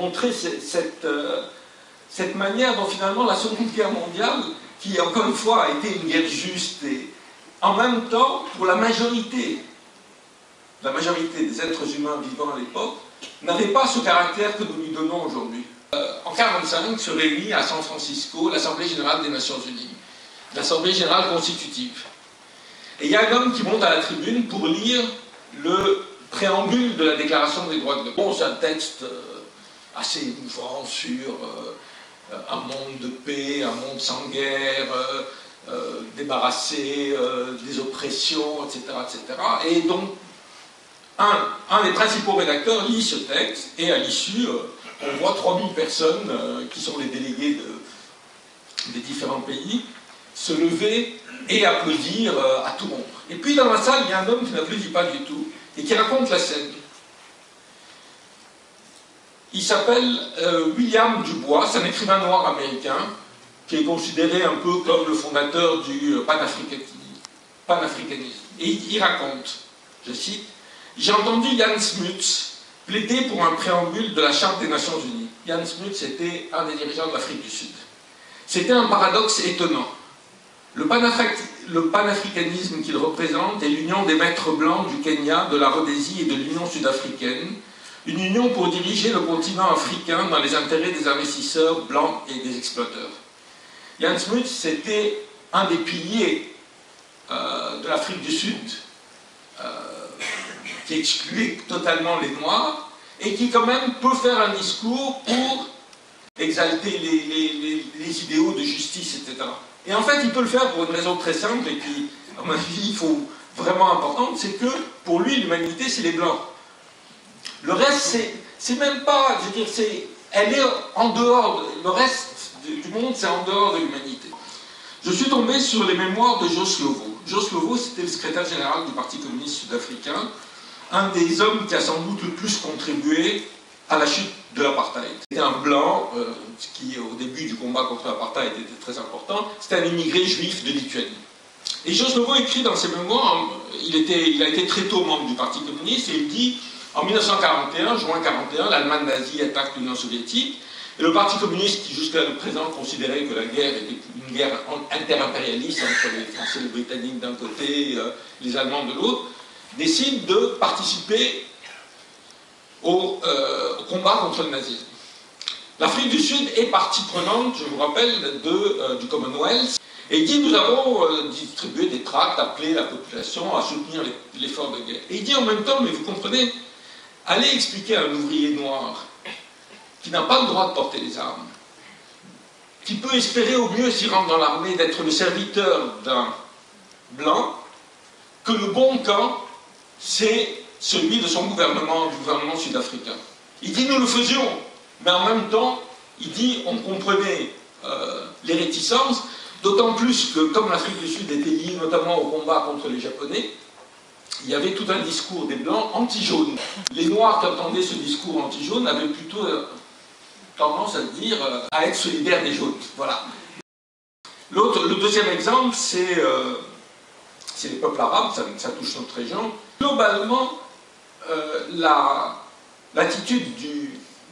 montrer cette manière dont finalement la Seconde Guerre mondiale, qui encore une fois a été une guerre juste, et en même temps, pour la majorité des êtres humains vivant à l'époque, n'avait pas ce caractère que nous lui donnons aujourd'hui. En 1945 se réunit à San Francisco l'Assemblée Générale des Nations Unies, l'Assemblée Générale Constitutive. Et il y a un homme qui monte à la tribune pour lire le préambule de la Déclaration des droits de l'homme. Bon, c'est un texte assez émouvant sur un monde de paix, un monde sans guerre, débarrassé des oppressions, etc., etc. Et donc, un des principaux rédacteurs lit ce texte, et à l'issue, on voit 3000 personnes qui sont les délégués des différents pays se lever et applaudir à tout rompre. Et puis dans la salle, il y a un homme qui n'applaudit pas du tout et qui raconte la scène. Il s'appelle William Dubois, c'est un écrivain noir américain qui est considéré un peu comme le fondateur du panafricanisme. Et il raconte, je cite, « J'ai entendu Jan Smuts plaider pour un préambule de la Charte des Nations Unies. » Jan Smuts était un des dirigeants de l'Afrique du Sud. C'était un paradoxe étonnant. Le panafricanisme qu'il représente est l'union des maîtres blancs du Kenya, de la Rhodésie et de l'Union sud-africaine, une union pour diriger le continent africain dans les intérêts des investisseurs blancs et des exploiteurs. Jan Smuts, c'était un des piliers de l'Afrique du Sud, qui excluait totalement les Noirs, et qui quand même peut faire un discours pour exalter les idéaux de justice, etc. Et en fait, il peut le faire pour une raison très simple, et qui, à mon avis, vraiment importante, c'est que, pour lui, l'humanité, c'est les Blancs. Le reste, c'est même pas, je veux dire, elle est en dehors, le reste du monde, c'est en dehors de l'humanité. Je suis tombé sur les mémoires de Jos Slovo. Jos Slovo, c'était le secrétaire général du Parti communiste sud-africain, un des hommes qui a sans doute le plus contribué à la chute de l'apartheid. C'était un blanc, qui au début du combat contre l'apartheid était très important, c'était un immigré juif de Lituanie. Et Jos Slovo écrit dans ses mémoires, il a été très tôt membre du Parti communiste, et il dit, en 1941, juin 1941, l'Allemagne nazie attaque l'Union soviétique, et le Parti communiste, qui jusqu'à le présent considérait que la guerre était une guerre interimpérialiste entre les Français et les Britanniques d'un côté, les Allemands de l'autre, décide de participer au combat contre le nazisme. L'Afrique du Sud est partie prenante, je vous rappelle, du Commonwealth, et il dit, nous avons distribué des tracts, appelé la population à soutenir l'effort de guerre. Et il dit en même temps, mais vous comprenez, allez expliquer à un ouvrier noir qui n'a pas le droit de porter les armes, qui peut espérer au mieux, s'il rentre dans l'armée, d'être le serviteur d'un blanc, que le bon camp, c'est celui de son gouvernement, du gouvernement sud-africain. Il dit, nous le faisions, mais en même temps, il dit, on comprenait les réticences, d'autant plus que, comme l'Afrique du Sud était liée notamment au combat contre les Japonais, il y avait tout un discours des Blancs anti-jaunes. Les Noirs qui entendaient ce discours anti-jaune avaient plutôt tendance à dire, à être solidaires des jaunes. Voilà. Le deuxième exemple, c'est les peuples arabes, ça touche notre région. Globalement, l'attitude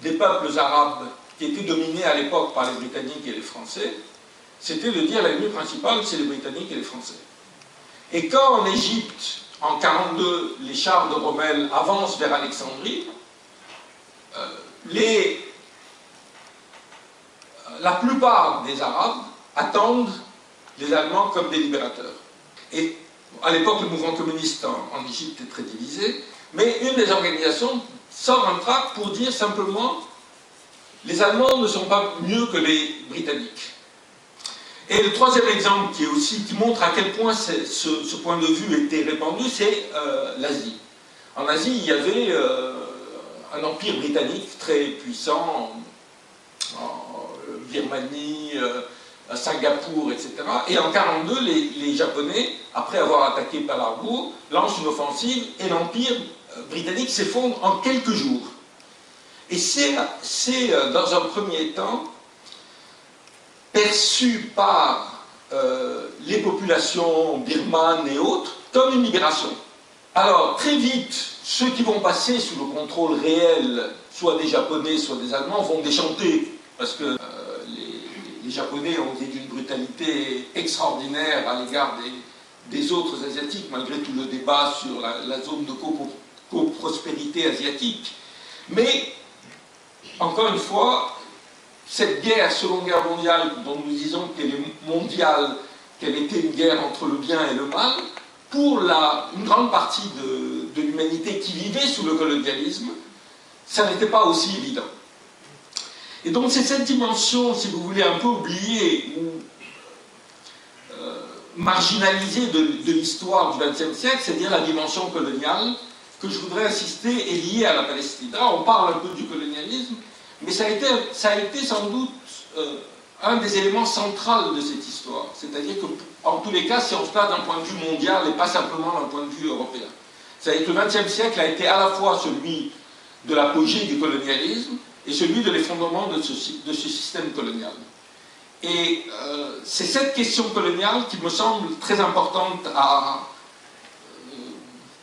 des peuples arabes qui étaient dominés à l'époque par les Britanniques et les Français, c'était de dire l'ennemi principal, c'est les Britanniques et les Français. Et quand en Égypte, en 1942, les chars de Rommel avancent vers Alexandrie, la plupart des Arabes attendent les Allemands comme des libérateurs. Et à l'époque, le mouvement communiste en Égypte est très divisé, mais une des organisations sort un tract pour dire simplement les Allemands ne sont pas mieux que les Britanniques. Et le troisième exemple qui montre à quel point ce point de vue était répandu, c'est l'Asie. En Asie, il y avait un empire britannique très puissant, en Birmanie, à Singapour, etc. Et en 1942, les Japonais, après avoir attaqué Pearl Harbor, lancent une offensive et l'empire britannique s'effondre en quelques jours. Et c'est dans un premier temps perçu par les populations birmanes et autres comme une libération. Alors, très vite, ceux qui vont passer sous le contrôle réel, soit des Japonais, soit des Allemands, vont déchanter, parce que les Japonais ont été d'une brutalité extraordinaire à l'égard des autres Asiatiques, malgré tout le débat sur la zone de coprospérité asiatique. Mais, encore une fois, cette guerre, Seconde Guerre mondiale, dont nous disons qu'elle est mondiale, qu'elle était une guerre entre le bien et le mal, pour une grande partie de l'humanité qui vivait sous le colonialisme, ça n'était pas aussi évident. Et donc c'est cette dimension, si vous voulez, un peu oubliée ou marginalisée de l'histoire du XXe siècle, c'est-à-dire la dimension coloniale, que je voudrais insister est liée à la Palestine. Là, on parle un peu du colonialisme, mais ça a été sans doute un des éléments centraux de cette histoire. C'est-à-dire qu'en tous les cas, si on se place d'un point de vue mondial et pas simplement d'un point de vue européen. C'est-à-dire que le XXe siècle a été à la fois celui de l'apogée du colonialisme et celui de l'effondrement de ce système colonial. Et c'est cette question coloniale qui me semble très importante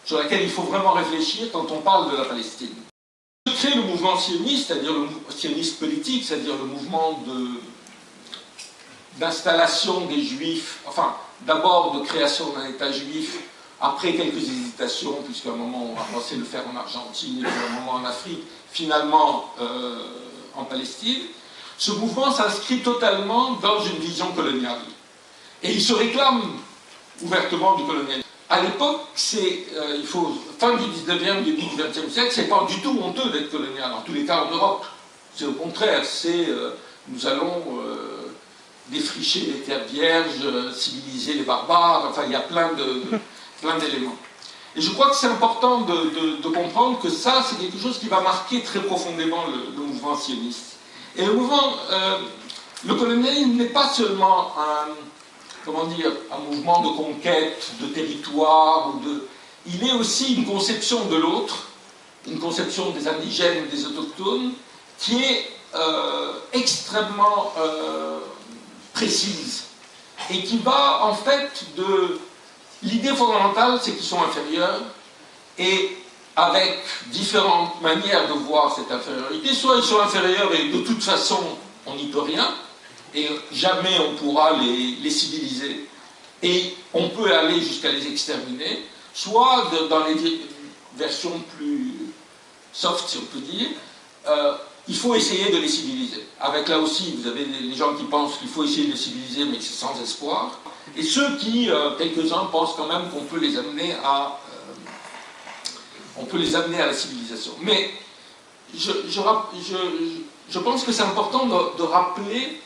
sur laquelle il faut vraiment réfléchir quand on parle de la Palestine. C'est le mouvement sioniste, c'est-à-dire le sioniste politique, c'est-à-dire le mouvement d'installation des Juifs, enfin, d'abord de création d'un État juif, après quelques hésitations, puisqu'à un moment on a pensé le faire en Argentine, et puis à un moment en Afrique, finalement en Palestine. Ce mouvement s'inscrit totalement dans une vision coloniale. Et il se réclame ouvertement du colonialisme. À l'époque, il faut, fin du 19e, début du 20e siècle, c'est pas du tout honteux d'être colonial, en tous les cas en Europe. C'est au contraire, nous allons défricher les terres vierges, civiliser les barbares, enfin il y a plein d'éléments. Et je crois que c'est important de comprendre que ça, c'est quelque chose qui va marquer très profondément le mouvement sioniste. Et le colonialisme n'est pas seulement un mouvement de conquête, de territoire, il est aussi une conception de l'autre, une conception des indigènes, des autochtones, qui est extrêmement précise et qui va en fait de... L'idée fondamentale, c'est qu'ils sont inférieurs et avec différentes manières de voir cette infériorité, soit ils sont inférieurs et de toute façon on n'y peut rien et jamais on pourra les civiliser et on peut aller jusqu'à les exterminer, soit dans les versions plus soft si on peut dire, il faut essayer de les civiliser. Avec là aussi, vous avez les gens qui pensent qu'il faut essayer de les civiliser, mais c'est sans espoir. Et ceux qui, quelques-uns, pensent quand même qu'on peut les amener à la civilisation. Mais je pense que c'est important de rappeler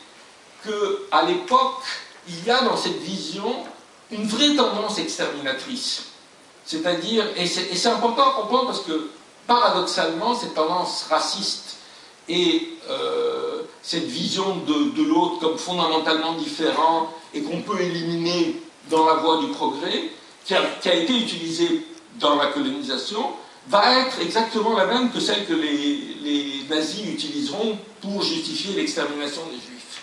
qu'à l'époque, il y a dans cette vision une vraie tendance exterminatrice. C'est-à-dire, et c'est important à comprendre parce que, paradoxalement, cette tendance raciste et cette vision de l'autre comme fondamentalement différent et qu'on peut éliminer dans la voie du progrès, qui a été utilisée dans la colonisation, va être exactement la même que celle que les nazis utiliseront pour justifier l'extermination des Juifs.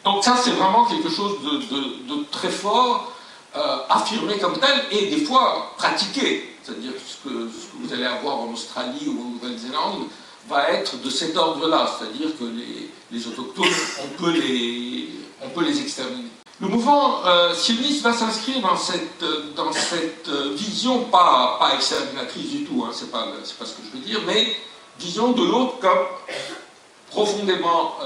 Donc ça, c'est vraiment quelque chose de très fort, affirmé comme tel, et des fois pratiqué. C'est-à-dire que ce que vous allez avoir en Australie ou en Nouvelle-Zélande va être de cet ordre-là, c'est-à-dire que les autochtones, on peut les exterminer. Le mouvement sioniste va s'inscrire dans cette vision, pas exterminatrice du tout, hein, c'est pas ce que je veux dire, mais vision de l'autre comme profondément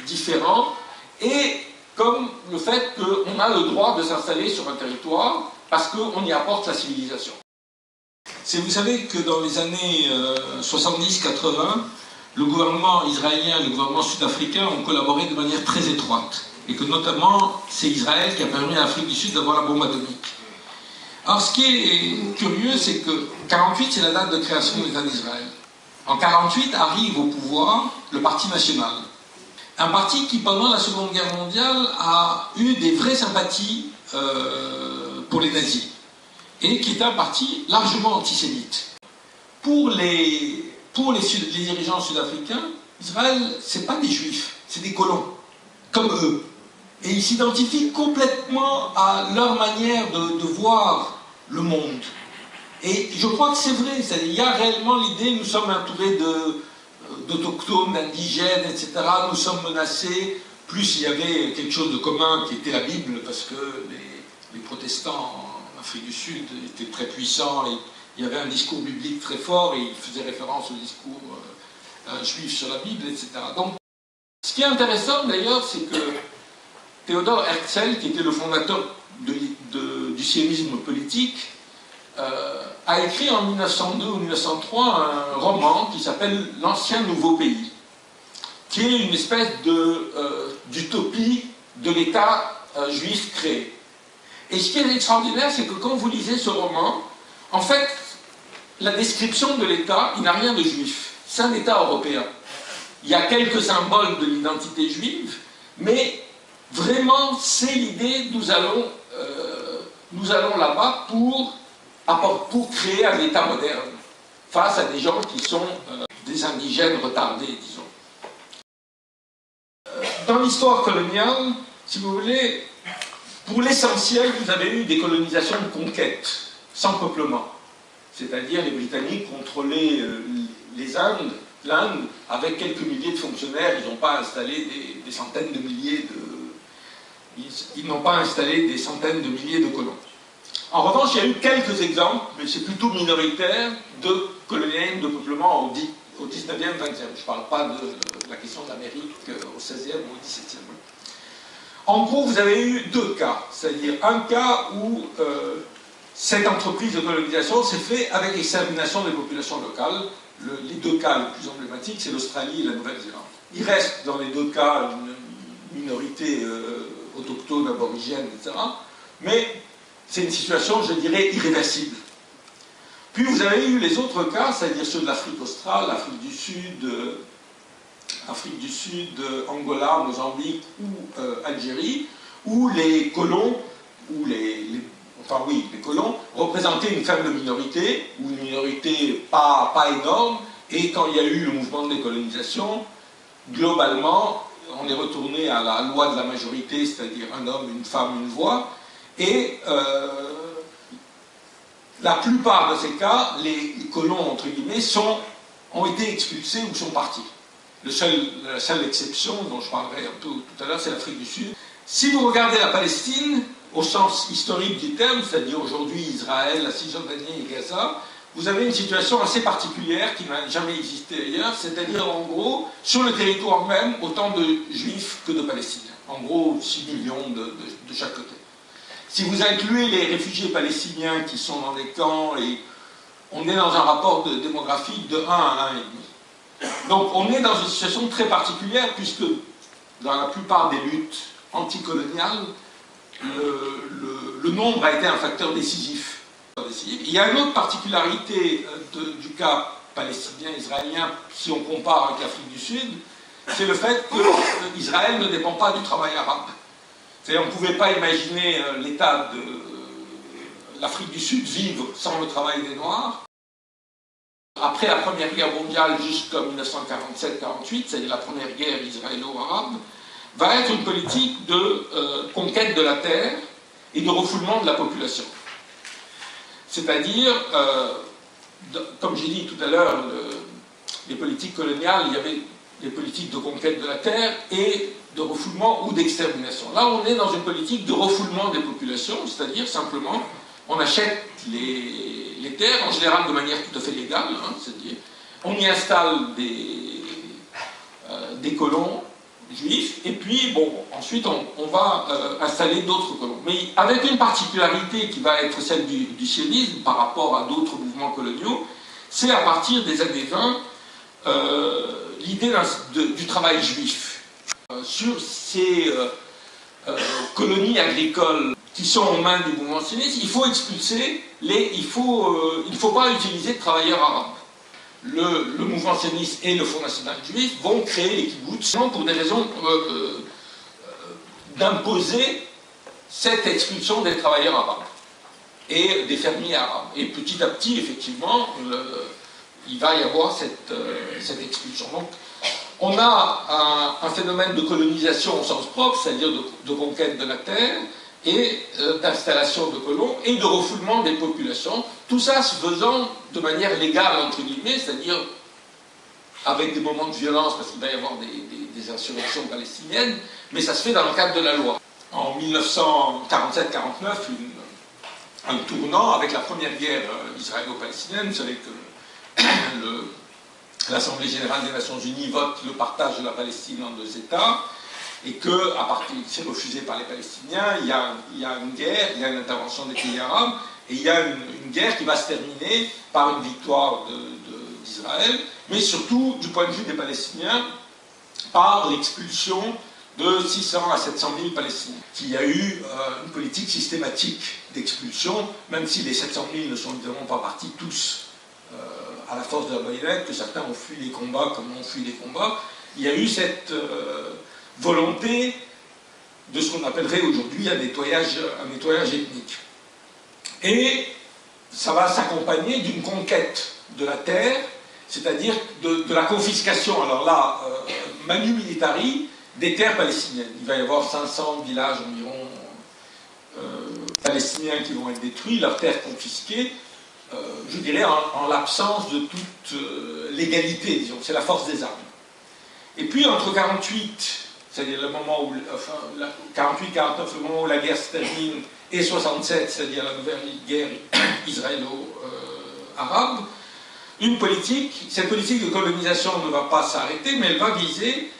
différent, et comme le fait qu'on a le droit de s'installer sur un territoire parce qu'on y apporte la civilisation. Vous savez que dans les années 70-80, le gouvernement israélien et le gouvernement sud-africain ont collaboré de manière très étroite. Et que notamment, c'est Israël qui a permis à l'Afrique du Sud d'avoir la bombe atomique. Alors ce qui est curieux, c'est que 1948, c'est la date de création de l'État d'Israël. En 1948 arrive au pouvoir le Parti national. Un parti qui, pendant la Seconde Guerre mondiale, a eu des vraies sympathies pour les nazis. Et qui est un parti largement antisémite. Pour les dirigeants sud-africains, Israël, c'est pas des juifs, c'est des colons, comme eux. Et ils s'identifient complètement à leur manière de voir le monde. Et je crois que c'est vrai, il y a réellement l'idée, nous sommes entourés d'autochtones, d'indigènes, etc. Nous sommes menacés. Plus il y avait quelque chose de commun qui était la Bible, parce que les protestants en Afrique du Sud étaient très puissants, et il y avait un discours biblique très fort, et ils faisaient référence au discours juif sur la Bible, etc. Donc, ce qui est intéressant d'ailleurs, c'est que Theodor Herzl, qui était le fondateur du sionisme politique, a écrit en 1902 ou 1903 un roman qui s'appelle L'Ancien Nouveau Pays, qui est une espèce d'utopie de l'État juif créé. Et ce qui est extraordinaire, c'est que quand vous lisez ce roman, en fait, la description de l'État, il n'a rien de juif. C'est un État européen. Il y a quelques symboles de l'identité juive, mais vraiment, c'est l'idée, nous allons là-bas pour créer un État moderne, face à des gens qui sont des indigènes retardés, disons. Dans l'histoire coloniale, si vous voulez, pour l'essentiel, vous avez eu des colonisations de conquête, sans peuplement. C'est-à-dire les Britanniques contrôlaient l'Inde, avec quelques milliers de fonctionnaires. Ils n'ont pas installé des centaines de milliers ils n'ont pas installé des centaines de milliers de colons. En revanche, il y a eu quelques exemples, mais c'est plutôt minoritaire, de colonialisme, de peuplement au 19e, 20e. Je ne parle pas de la question de l'Amérique au 16e ou au 17e. En gros, vous avez eu deux cas. C'est-à-dire un cas où cette entreprise de colonisation s'est faite avec extermination des populations locales. Les deux cas les plus emblématiques, c'est l'Australie et la Nouvelle-Zélande. Il reste dans les deux cas une minorité autochtone, aborigène, etc. Mais c'est une situation, je dirais, irréversible. Puis vous avez eu les autres cas, c'est-à-dire ceux de l'Afrique australe, l'Afrique du Sud, Angola, Mozambique ou Algérie, où les colons, les colons représentaient une faible minorité, ou une minorité pas énorme, et quand il y a eu le mouvement de décolonisation, globalement, on est retourné à la loi de la majorité, c'est-à-dire un homme, une femme, une voix, et la plupart de ces cas, les colons, entre guillemets, ont été expulsés ou sont partis. La seule exception, dont je parlerai un peu tout à l'heure, c'est l'Afrique du Sud. Si vous regardez la Palestine, au sens historique du terme, c'est-à-dire aujourd'hui Israël, la Cisjordanie et Gaza, vous avez une situation assez particulière qui n'a jamais existé ailleurs, c'est-à-dire en gros, sur le territoire même, autant de Juifs que de Palestiniens. En gros, 6 millions de chaque côté. Si vous incluez les réfugiés palestiniens qui sont dans des camps, et on est dans un rapport démographique de 1 à 1,5. Donc on est dans une situation très particulière, puisque dans la plupart des luttes anticoloniales, le nombre a été un facteur décisif. Il y a une autre particularité du cas palestinien-israélien, si on compare avec l'Afrique du Sud, c'est le fait qu'Israël ne dépend pas du travail arabe. C'est-à-dire, on ne pouvait pas imaginer l'État de l'Afrique du Sud vivre sans le travail des Noirs. Après la Première Guerre mondiale jusqu'en 1947-48, c'est-à-dire la première guerre israélo-arabe, va être une politique de conquête de la terre et de refoulement de la population. C'est-à-dire, comme j'ai dit tout à l'heure, les politiques coloniales, il y avait des politiques de conquête de la terre et de refoulement ou d'extermination. Là, on est dans une politique de refoulement des populations, c'est-à-dire simplement, on achète les terres, en général de manière tout à fait légale, hein, c'est-à-dire, on y installe des colons juifs, et puis, bon, ensuite, on va installer d'autres colons. Mais avec une particularité qui va être celle du sionisme par rapport à d'autres mouvements coloniaux, c'est à partir des années 20, l'idée du travail juif. Sur ces colonies agricoles qui sont aux mains du mouvement sioniste, il faut expulser il ne faut pas utiliser de travailleurs arabes. Le mouvement sioniste et le Front national juif vont créer les kibboutz pour des raisons d'imposer cette expulsion des travailleurs arabes et des fermiers arabes. Et petit à petit, effectivement, il va y avoir cette expulsion. Donc, on a un phénomène de colonisation au sens propre, c'est-à-dire de conquête de la terre, et d'installation de colons et de refoulement des populations, tout ça se faisant de manière légale, entre guillemets, c'est-à-dire avec des moments de violence, parce qu'il va y avoir des insurrections palestiniennes, mais ça se fait dans le cadre de la loi. En 1947-49, un tournant avec la première guerre israélo-palestinienne, vous savez que l'Assemblée générale des Nations Unies vote le partage de la Palestine en 2 États, et que, à partir, c'est refusé par les Palestiniens, il y a une guerre, il y a une intervention des pays arabes, et il y a une guerre qui va se terminer par une victoire d'Israël, mais surtout, du point de vue des Palestiniens, par l'expulsion de 600 à 700 000 Palestiniens. Il y a eu une politique systématique d'expulsion, même si les 700 000 ne sont évidemment pas partis tous à la force de la baïonnette, que certains ont fui les combats comme ont fui les combats. Il y a eu cette volonté de ce qu'on appellerait aujourd'hui un nettoyage ethnique. Et ça va s'accompagner d'une conquête de la terre, c'est-à-dire de la confiscation, alors là, manu militari, des terres palestiniennes. Il va y avoir 500 villages environ palestiniens qui vont être détruits, leurs terres confisquées, je dirais en l'absence de toute légalité, disons, c'est la force des armes. Et puis entre 48, c'est-à-dire le moment où, enfin, 48-49, le moment où la guerre se termine, et 67, c'est-à-dire la nouvelle guerre israélo-arabe, cette politique de colonisation ne va pas s'arrêter, mais elle va viser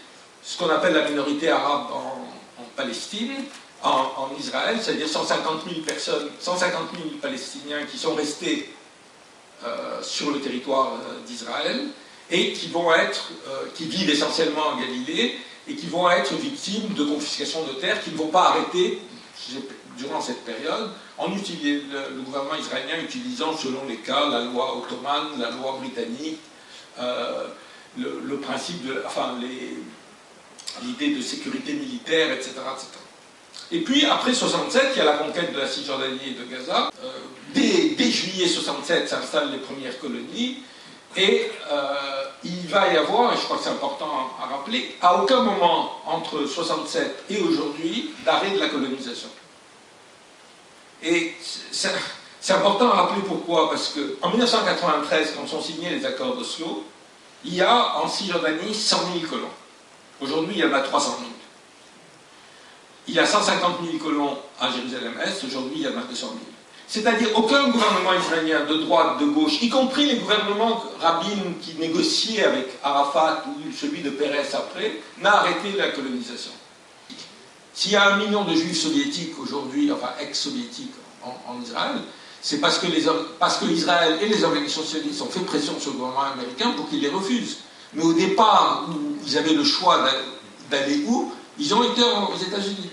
ce qu'on appelle la minorité arabe en Palestine, en Israël, c'est-à-dire 150 000 personnes, 150 000 Palestiniens qui sont restés sur le territoire d'Israël et qui vivent essentiellement en Galilée et qui vont être victimes de confiscation de terres qui ne vont pas arrêter durant cette période, le gouvernement israélien utilisant selon les cas la loi ottomane, la loi britannique, le principe de, enfin, l'idée de sécurité militaire, etc., etc. Et puis, après 67, il y a la conquête de la Cisjordanie et de Gaza. Dès juillet 67 s'installent les premières colonies. Et il va y avoir, et je crois que c'est important à rappeler, à aucun moment entre 67 et aujourd'hui, d'arrêt de la colonisation. Et c'est important à rappeler pourquoi, parce qu'en 1993, quand sont signés les accords d'Oslo, il y a en Cisjordanie 100 000 colons. Aujourd'hui, il y en a 300 000. Il y a 150 000 colons à Jérusalem-Est, aujourd'hui il y en a 200 000. C'est-à-dire aucun gouvernement israélien de droite, de gauche, y compris les gouvernements Rabin qui négociaient avec Arafat ou celui de Pérez après, n'a arrêté la colonisation. S'il y a 1 million de juifs soviétiques aujourd'hui, enfin ex-soviétiques en Israël, c'est parce que Israël et les organisations sionistes ont fait pression sur le gouvernement américain pour qu'il les refuse. Mais au départ, où ils avaient le choix d'aller où, ils ont été aux États-Unis.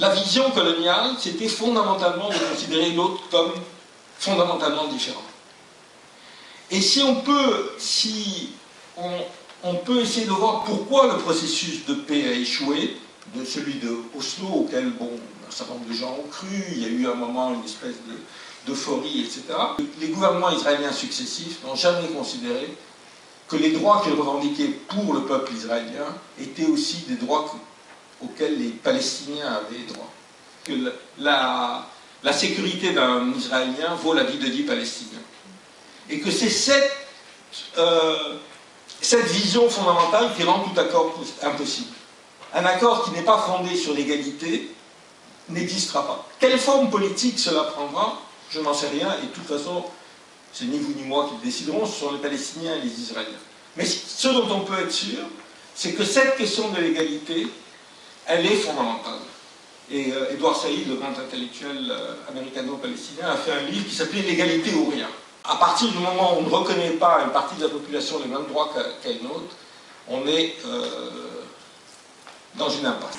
La vision coloniale, c'était fondamentalement de considérer l'autre comme fondamentalement différent. Et si on peut essayer de voir pourquoi le processus de paix a échoué, de celui de Oslo, auquel, bon, un certain nombre de gens ont cru, il y a eu un moment une espèce d'euphorie, etc. Les gouvernements israéliens successifs n'ont jamais considéré que les droits qu'ils revendiquaient pour le peuple israélien étaient aussi des droits auxquels les Palestiniens avaient droit. Que la sécurité d'un Israélien vaut la vie de 10 Palestiniens. Et que c'est cette vision fondamentale qui rend tout accord impossible. Un accord qui n'est pas fondé sur l'égalité n'existera pas. Quelle forme politique cela prendra, je n'en sais rien, et de toute façon, c'est ni vous ni moi qui le déciderons, ce sont les Palestiniens et les Israéliens. Mais ce dont on peut être sûr, c'est que cette question de l'égalité, elle est fondamentale. Et Edward Said, le grand intellectuel américano-palestinien, a fait un livre qui s'appelait « L'égalité ou rien ». À partir du moment où on ne reconnaît pas à une partie de la population les mêmes droits qu'à une autre, on est dans une impasse.